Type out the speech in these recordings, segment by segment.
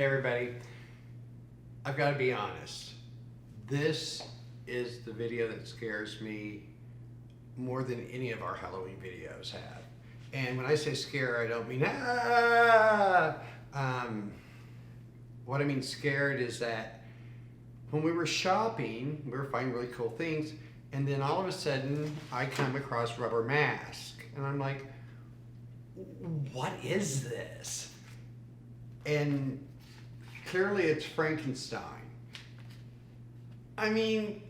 Hey everybody, I've got to be honest. This is the video that scares me more than any of our Halloween videos have. And when I say scare, I don't mean what I mean scared is that when we were shopping, we were finding really cool things, and then all of a sudden I come across rubber mask, and I'm like, what is this? And clearly it's Frankenstein. I mean,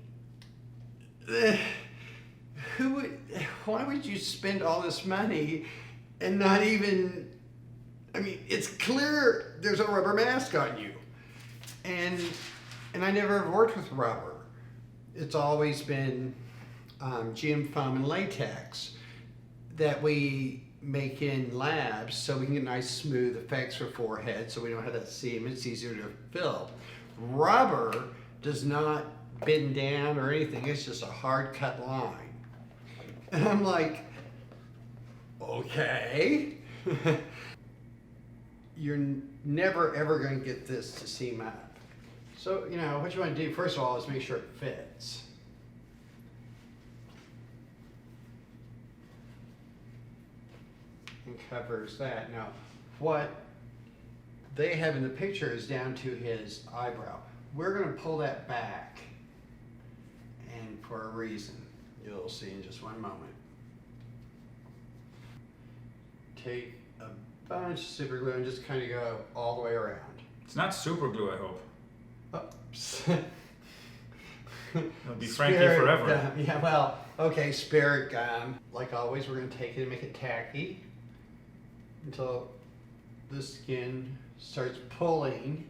why would you spend all this money and not even, I mean, it's clear there's a rubber mask on you. And I never have worked with rubber. It's always been GM foam and latex that we make in labs so we can get nice smooth effects for forehead so we don't have that seam. It's easier to fill. Rubber does not bend down or anything. It's just a hard cut line. And I'm like, okay. You're never ever going to get this to seam up. So, you know, what you want to do first of all is make sure it fits. And covers that. Now, what they have in the picture is down to his eyebrow. We're going to pull that back, and for a reason. You'll see in just one moment. Take a bunch of super glue and just kind of go all the way around. It's not super glue, I hope. Oops. It'll be Frankie forever. Gum. Yeah, well, okay, spirit gum. Like always, we're going to take it and make it tacky until the skin starts pulling.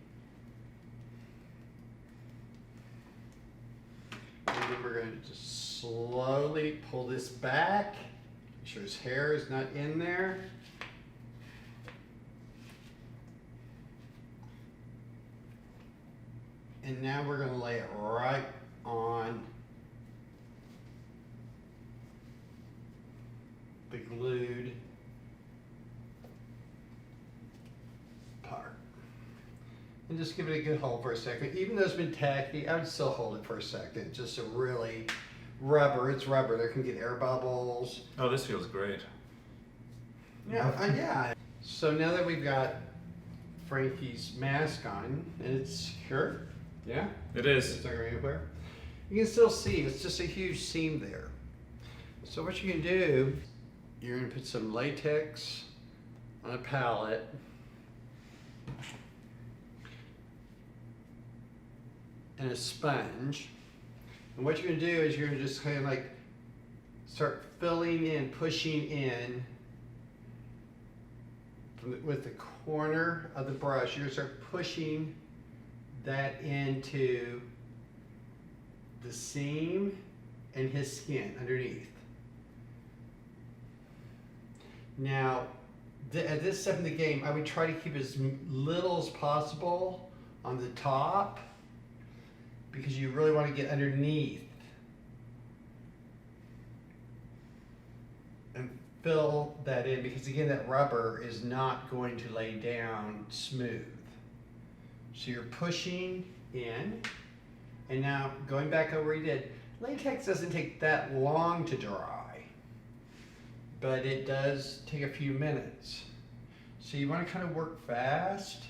And then we're going to just slowly pull this back. Make sure his hair is not in there. And now we're going to lay it right on the glued part. And just give it a good hold for a second. Even though it's been tacky, I would still hold it for a second. Just to really rubber. It's rubber. There can get air bubbles. Oh, this feels great. Yeah, yeah. So now that we've got Frankie's mask on and it's secure, yeah, it is. It's not going anywhere. You can still see it's just a huge seam there. So what you can do, you're going to put some latex on a palette. And a sponge. And what you're going to do is you're going to just kind of like start filling in, pushing in with the corner of the brush. You're going to start pushing that into the seam and his skin underneath. Now, at this step in the game, I would try to keep as little as possible on the top because you really want to get underneath and fill that in, because again, that rubber is not going to lay down smooth. So you're pushing in, and now going back over where you did, latex doesn't take that long to dry, but it does take a few minutes. So you want to kind of work fast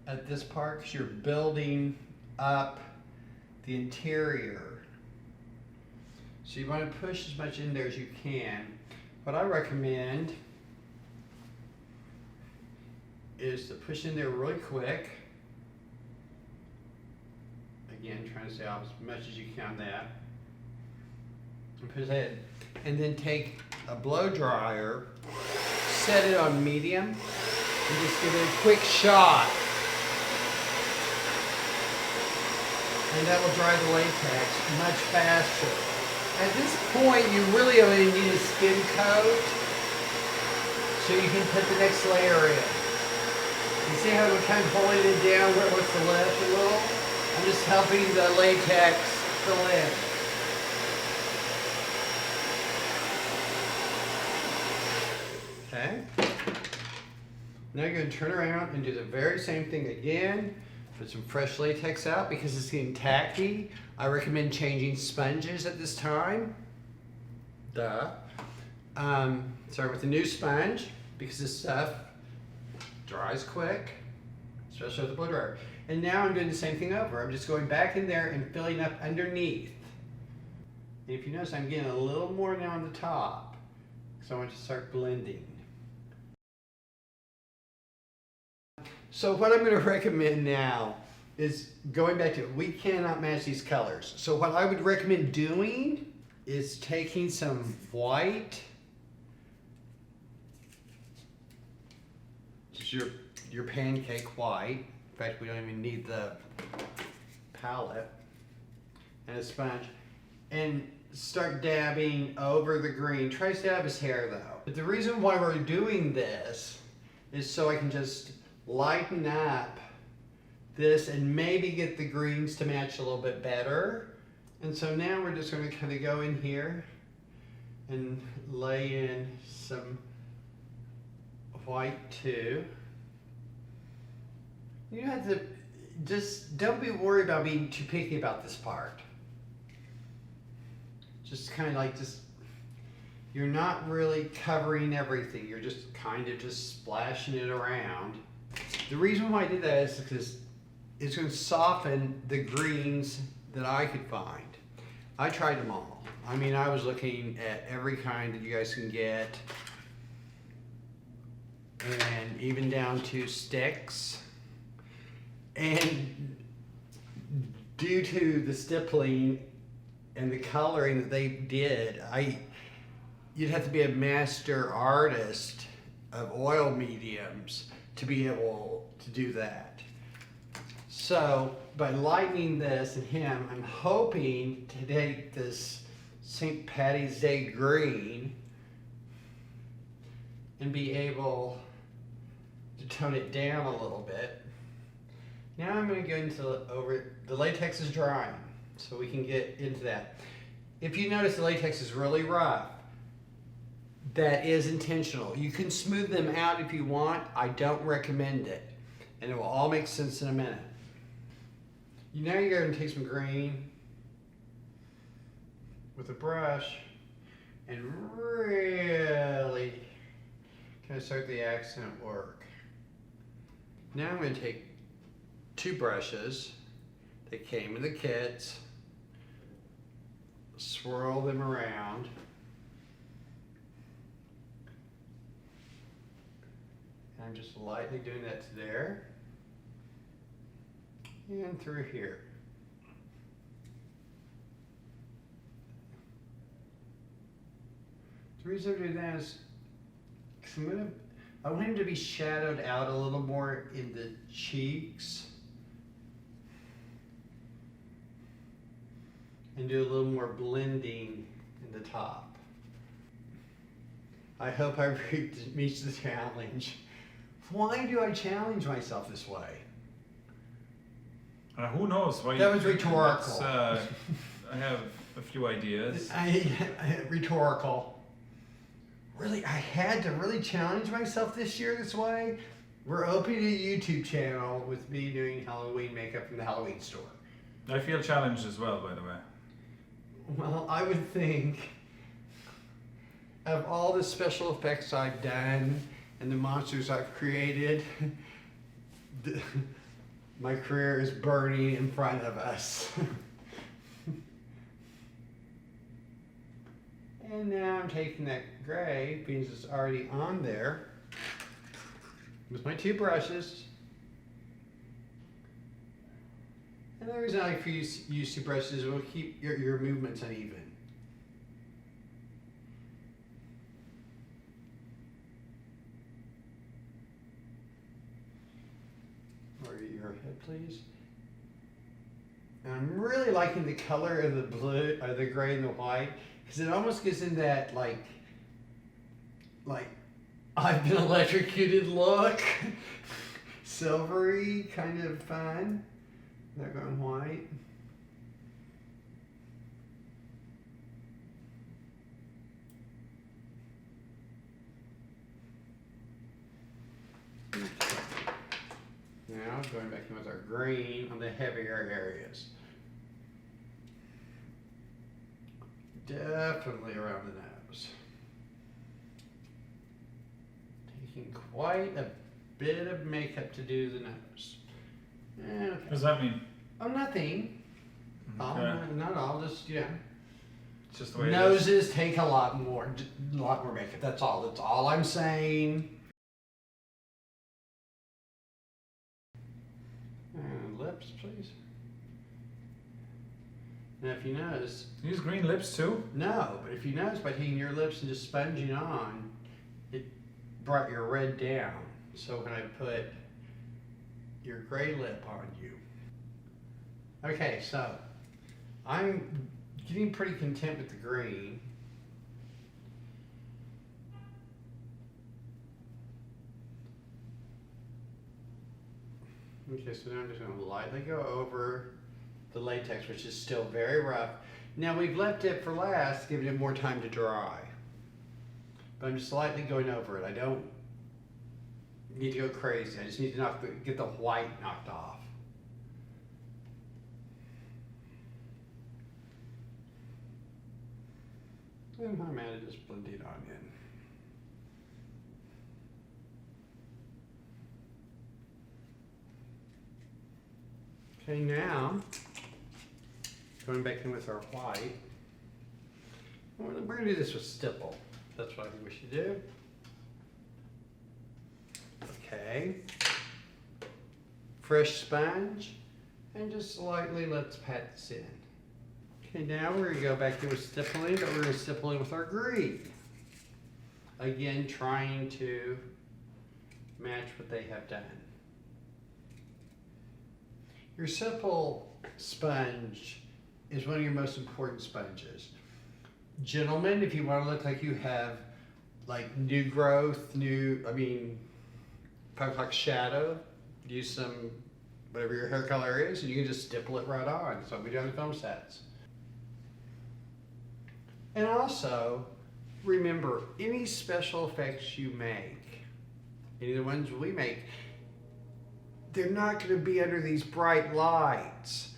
at this part because you're building up the interior. So you want to push as much in there as you can. What I recommend is to push in there really quick. Again, trying to stay off as much as you can on that. And push that in. And then take a blow dryer, set it on medium, and just give it a quick shot. And that will dry the latex much faster. At this point, you really only need a skin coat so you can put the next layer in. You see how we're kind of pulling it down where it wants to lift a little? I'm just helping the latex fill in. Okay. Now you're going to turn around and do the very same thing again. Put some fresh latex out because it's getting tacky. I recommend changing sponges at this time. Duh. Start with a new sponge because this stuff dries quick, especially with the blow dryer. And now I'm doing the same thing over. I'm just going back in there and filling up underneath. And if you notice, I'm getting a little more now on the top because I want to start blending. So what I'm going to recommend now is going back to, we cannot match these colors. So what I would recommend doing is taking some white, just your pancake white. In fact, we don't even need the palette, and a sponge, and start dabbing over the green. Try to dab his hair though. But the reason why we're doing this is so I can just lighten up this and maybe get the greens to match a little bit better. And so now we're just going to kind of go in here and lay in some white too. You have to just don't be worried about being too picky about this part. Just kind of like you're not really covering everything. You're just kind of just splashing it around. The reason why I did that is because it's going to soften the greens that I could find. I tried them all. I mean, I was looking at every kind that you guys can get, and even down to sticks. And due to the stippling and the coloring that they did, you'd have to be a master artist of oil mediums to be able to do that. So by lightening this and him, I'm hoping to take this St. Patty's Day green and be able to tone it down a little bit. Now I'm going to go into the latex is drying, so we can get into that. If you notice the latex is really rough, that is intentional. You can smooth them out if you want. I don't recommend it, and it will all make sense in a minute. Now you're going to take some green with a brush and really kind of start the accent work. Now I'm going to take 2 brushes that came in the kits, swirl them around, and I'm just lightly doing that to there and through here. The reason I'm doing that is because I want him to be shadowed out a little more in the cheeks and do a little more blending in the top. I hope I meet the challenge. Why do I challenge myself this way? Who knows? Why That was rhetorical. I have a few ideas. Rhetorical. Really, I had to really challenge myself this year this way. We're opening a YouTube channel with me doing Halloween makeup from the Halloween store. I feel challenged as well, by the way. Well, I would think of all the special effects I've done and the monsters I've created, my career is burning in front of us. And now I'm taking that gray, because it's already on there, with my 2 brushes. And the reason I like to use 2 brushes is it will keep your movements uneven. Or your head, please. And I'm really liking the color of the blue, or the gray and the white, because it almost gives in that like I've been electrocuted look. Silvery, kind of fun. They're going white. going back in with our green on the heavier areas. Definitely around the nose. Taking quite a bit of makeup to do the nose. Okay. What does that mean? Oh, nothing. Okay. Not all, just, yeah. It's just the way it is. Noses take a lot more makeup. That's all I'm saying. And lips, please. Now, if you notice, Use green lips too? no, but if you notice by taking your lips and just sponging on, it brought your red down. So when I put your gray lip on you. Okay, so I'm getting pretty content with the green. Okay, so now I'm just going to lightly go over the latex, which is still very rough. Now we've left it for last, giving it more time to dry. But I'm just slightly going over it. I don't need to go crazy. I just need to get the white knocked off. And I'm at it, just blend it on in. Okay, now going back in with our white. We're going to do this with stipple. That's what I think we should do. Okay. Fresh sponge. And just slightly let's pat this in. Okay, now we're going to go back in with stippling, but we're going to stipple in with our green. Again, trying to match what they have done. Your simple sponge is one of your most important sponges. Gentlemen, if you want to look like you have like new growth, probably like shadow, use some, whatever your hair color is, and you can just stipple it right on. That's what we do on the film sets. And also, remember, any special effects you make, any of the ones we make, they're not going to be under these bright lights.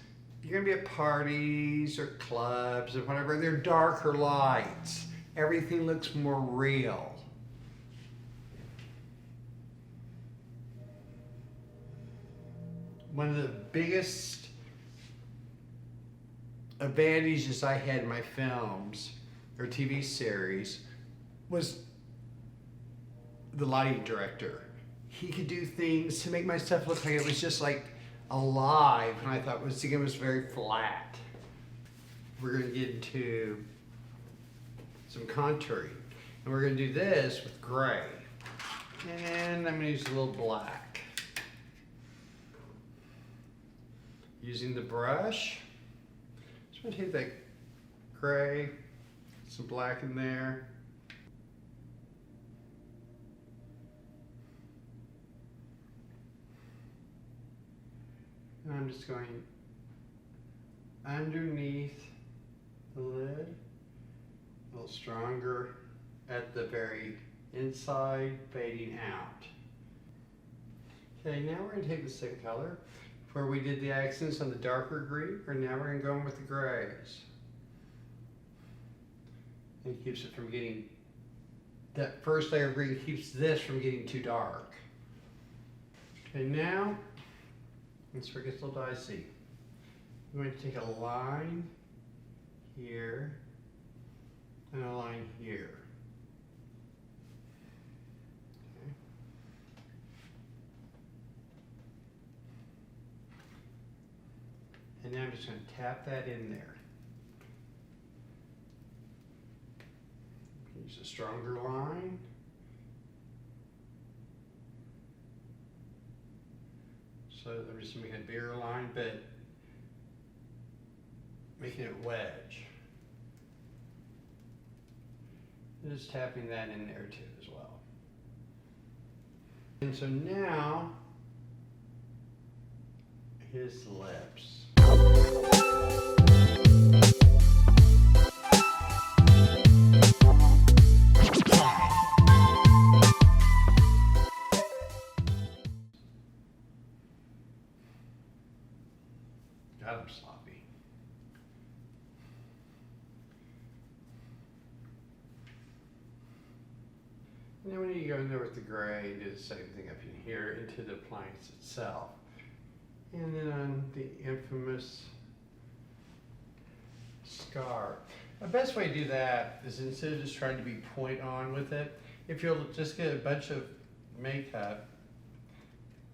You're going to be at parties or clubs or whatever. They're darker lights. Everything looks more real. One of the biggest advantages I had in my films or TV series was the lighting director. He could do things to make my stuff look like it was just like alive, and I thought it was very flat. We're going to get into some contouring, and we're going to do this with gray, and I'm going to use a little black. Using the brush, just going to take that gray, some black in there. And I'm just going underneath the lid, a little stronger at the very inside, fading out. Okay, now we're going to take the same color where we did the accents on the darker green, and now we're going to go in with the grays. It keeps it from getting, that first layer of green keeps this from getting too dark. Okay, now, this where it gets a little dicey. I'm going to take a line here and a line here. Okay. And now I'm just going to tap that in there. Use a stronger line. So I'm just making a bigger line, but making it wedge. And just tapping that in there too as well. And so now, his lips. And then when you go in there with the gray, do the same thing up in here into the appliance itself. And then on the infamous scar. The best way to do that is instead of just trying to be point on with it, if you'll just get a bunch of makeup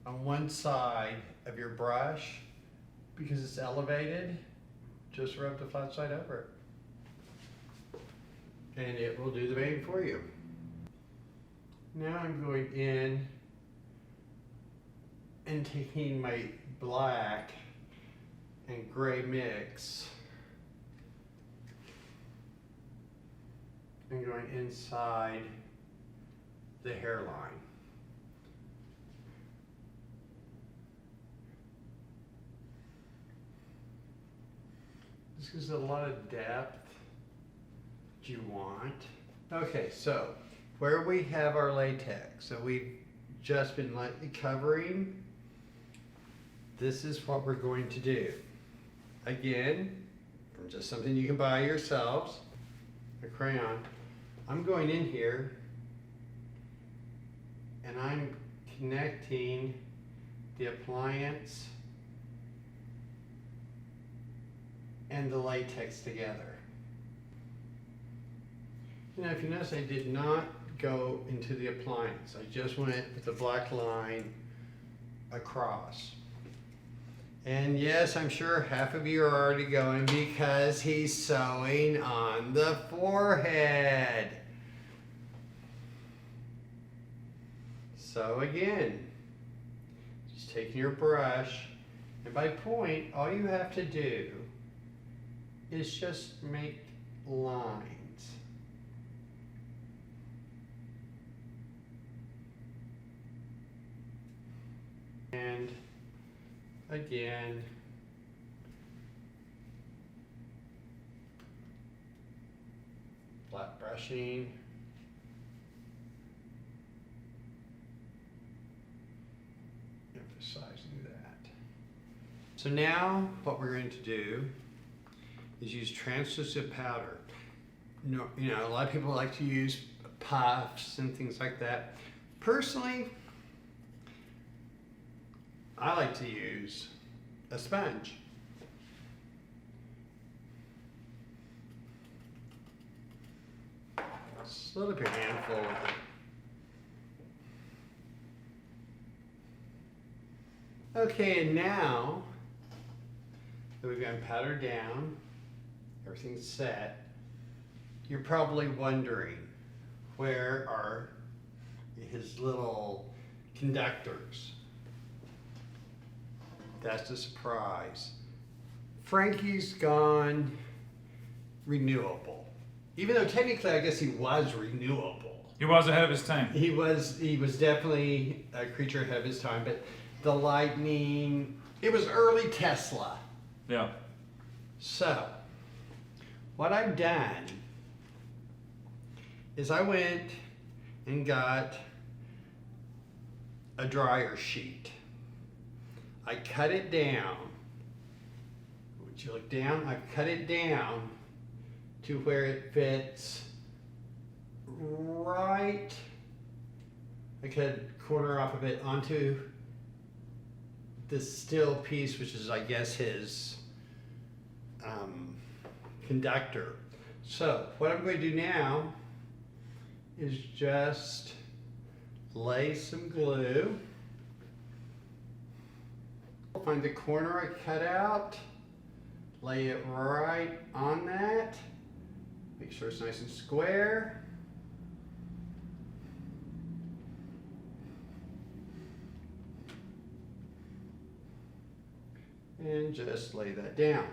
on one side of your brush, because it's elevated, just rub the flat side over it. And it will do the vein for you. Now I'm going in and taking my black and gray mix and going inside the hairline. This gives it a lot of depth that you want. Okay, so where we have our latex, so we've just been lightly covering, this is what we're going to do. Again, from just something you can buy yourselves, a crayon, I'm going in here and I'm connecting the appliance and the latex together. Now if you notice, I did not go into the appliance. I just went with the black line across. And yes, I'm sure half of you are already going because he's sewing on the forehead. So again, just taking your brush, and by point, all you have to do is just make lines. And again, flat brushing. Emphasizing that. So now what we're going to do is use translucent powder. You know, a lot of people like to use puffs and things like that. Personally, I like to use a sponge. Slip up your handful with it. Okay, and now that we've gotten powdered down, everything's set, you're probably wondering, where are his little conductors? That's a surprise. Frankie's gone renewable. Even though technically I guess he was renewable. He was ahead of his time. He was definitely a creature ahead of his time, but the lightning, it was early Tesla. Yeah. So, what I've done is I went and got a dryer sheet. I cut it down. Would you look down? I cut it down to where it fits right. I cut a corner off of it onto the steel piece, which is, I guess, his conductor. So what I'm going to do now is just lay some glue. Find the corner I cut out, lay it right on that, make sure it's nice and square. And just lay that down.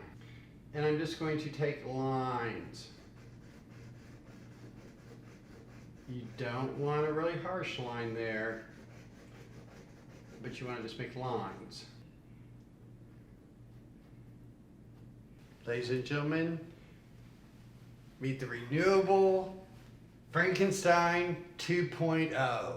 And I'm just going to take lines. You don't want a really harsh line there, but you want to just make lines. Ladies and gentlemen, meet the renewable Frankenstein 2.0.